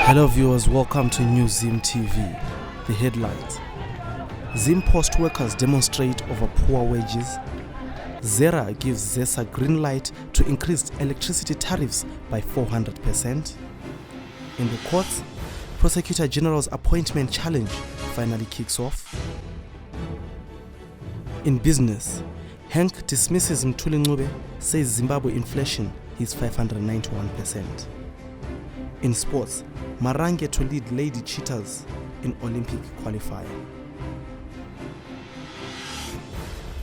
Hello viewers, welcome to New Zim TV. The headlines: ZIMPOST workers demonstrate over poor wages. ZERA gives ZESA green light to increase electricity tariffs by 400%. In the courts, Prosecutor General's appointment challenge finally kicks off. In business, Hank dismisses Mthuli Ncube, says Zimbabwe inflation is 591%. In sports, Marange to lead Lady Cheetahs in Olympic qualifier.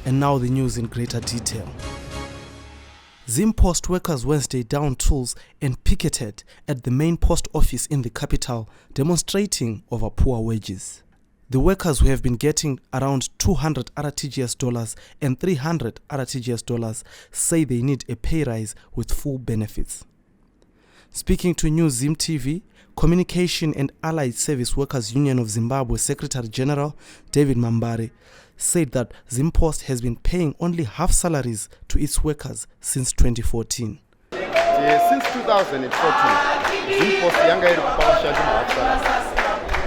And now the news in greater detail. ZIMPOST workers Wednesday downed tools and picketed at the main post office in the capital, demonstrating over poor wages. The workers, who have been getting around 200 RTGS dollars and 300 RTGS dollars, say they need a pay rise with full benefits. Speaking to New Zim TV, Communication and Allied Service Workers Union of Zimbabwe Secretary General David Mambare said that ZIMPOST has been paying only half salaries to its workers since 2014. Since 2014, ZIMPOST yanga iri kupa vashandi half salaries.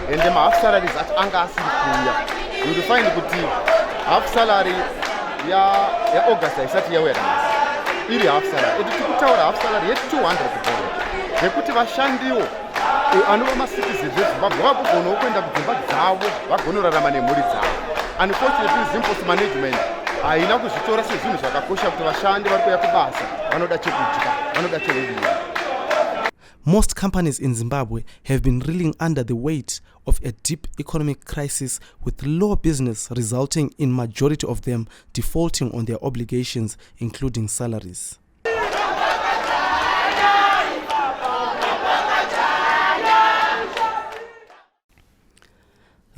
And the half salaries at anga asiri kuuya. You will find kuti half salary ya August isati yawera. Iri half salary. Edi tikutaura half salary yeti $200. Nekuti vashandiwo anova macitizens veZimbabwe vagogona kuenda kudzimba dzavo vagonorarama nemhuri dzavo. Unfortunately, ZIMPOST management haina kuzvitora sezvinhu zvakakosha kuti vashandi vari kuuya kubasa vanoda chekudya, vanoda chekudya. Most companies in Zimbabwe have been reeling under the weight of a deep economic crisis, with low business resulting in majority of them defaulting on their obligations, including salaries.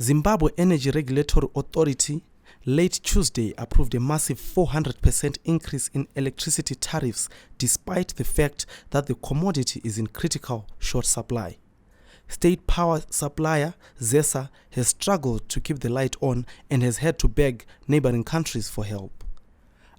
Zimbabwe Energy Regulatory Authority late Tuesday approved a massive 400% increase in electricity tariffs, despite the fact that the commodity is in critical short supply. State power supplier ZESA has struggled to keep the light on and has had to beg neighboring countries for help.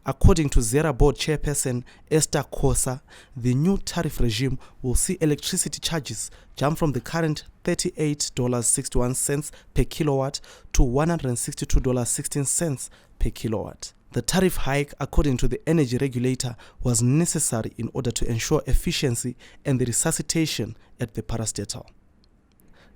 According to ZERA board chairperson Esther Khosa, the new tariff regime will see electricity charges jump from the current $38.61 per kilowatt to $162.16 per kilowatt. The tariff hike, according to the energy regulator, was necessary in order to ensure efficiency and the resuscitation at the parastatal.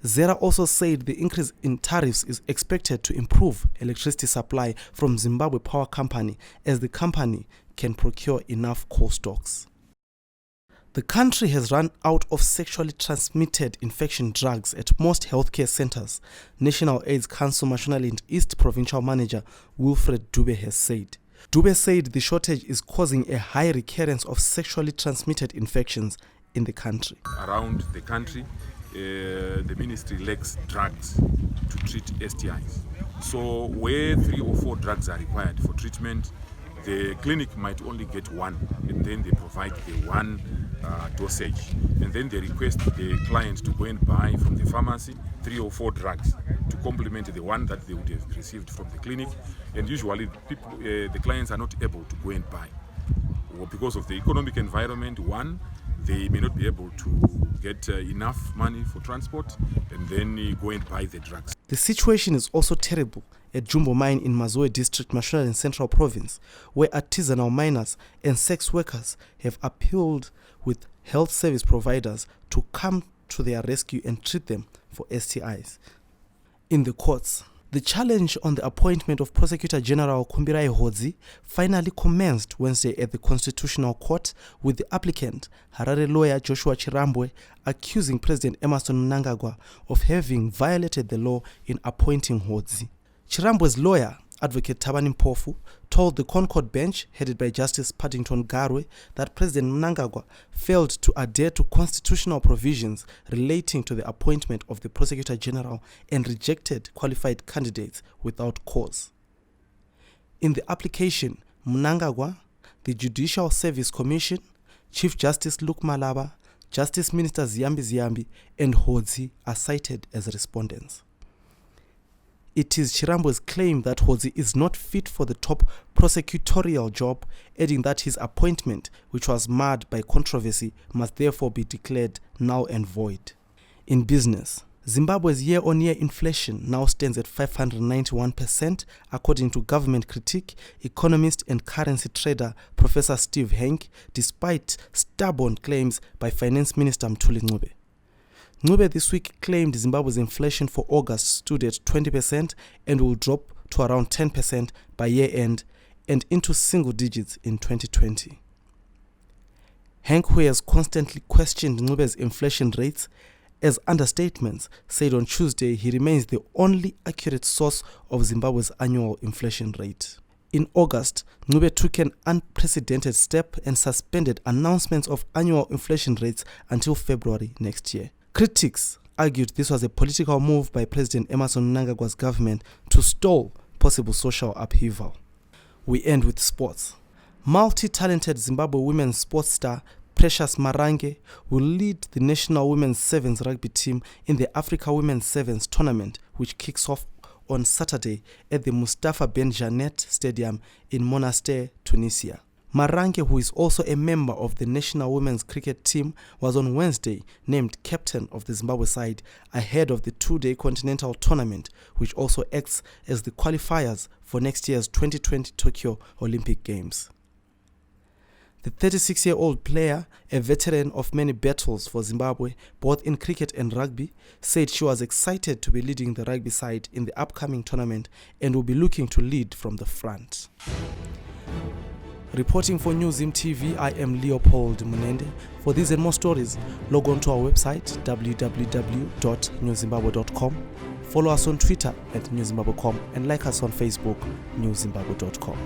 ZERA also said the increase in tariffs is expected to improve electricity supply from Zimbabwe Power Company, as the company can procure enough coal stocks. The country has run out of sexually transmitted infection drugs at most healthcare centers, National AIDS Council Mashonaland East Provincial Manager Wilfred Dube has said. Dube said the shortage is causing a high recurrence of sexually transmitted infections in the country. Around the country, the ministry lacks drugs to treat STIs. So where 3 or 4 drugs are required for treatment, the clinic might only get one, and then they provide the one dosage, and then they request the client to go and buy from the pharmacy 3 or 4 drugs to complement the one that they would have received from the clinic. And usually the clients are not able to go and buy, or because of the economic environment. One, they may not be able to get enough money for transport, and then go and buy the drugs. The situation is also terrible at Jumbo Mine in Mazoe District, Mashonaland Central Province, where artisanal miners and sex workers have appealed with health service providers to come to their rescue and treat them for STIs. In the courts, the challenge on the appointment of Prosecutor General Kumbirai Hodzi finally commenced Wednesday at the Constitutional Court, with the applicant, Harare lawyer Joshua Chirambwe, accusing President Emmerson Mnangagwa of having violated the law in appointing Hodzi. Chirambwe's lawyer, Advocate Thabani Mpofu, told the Concord bench, headed by Justice Paddington Garwe, that President Mnangagwa failed to adhere to constitutional provisions relating to the appointment of the Prosecutor General and rejected qualified candidates without cause. In the application, Mnangagwa, the Judicial Service Commission, Chief Justice Luke Malaba, Justice Minister Ziyambi and Hodzi are cited as respondents. It is Chirambwe's claim that Hodzi is not fit for the top prosecutorial job, adding that his appointment, which was marred by controversy, must therefore be declared null and void. In business, Zimbabwe's year-on-year inflation now stands at 591%, according to government critic, economist and currency trader Professor Steve Henk, despite stubborn claims by Finance Minister Mthuli Ncube. Ncube this week claimed Zimbabwe's inflation for August stood at 20% and will drop to around 10% by year-end and into single digits in 2020. Henk, who has constantly questioned Ncube's inflation rates as understatements, said on Tuesday he remains the only accurate source of Zimbabwe's annual inflation rate. In August, Ncube took an unprecedented step and suspended announcements of annual inflation rates until February next year. Critics argued this was a political move by President Emmerson Mnangagwa's government to stall possible social upheaval. We end with sports. Multi-talented Zimbabwe women's sports star Precious Marange will lead the national women's sevens rugby team in the Africa Women's Sevens tournament, which kicks off on Saturday at the Mustafa Ben Janet Stadium in Monastir, Tunisia. Marange, who is also a member of the national women's cricket team, was on Wednesday named captain of the Zimbabwe side ahead of the two-day continental tournament, which also acts as the qualifiers for next year's 2020 Tokyo Olympic Games. The 36-year-old player, a veteran of many battles for Zimbabwe, both in cricket and rugby, said she was excited to be leading the rugby side in the upcoming tournament and will be looking to lead from the front. Reporting for New Zim TV, I am Leopold Munende. For these and more stories, log on to our website www.newzimbabwe.com. Follow us on Twitter at newzimbabwe.com and like us on Facebook, newzimbabwe.com.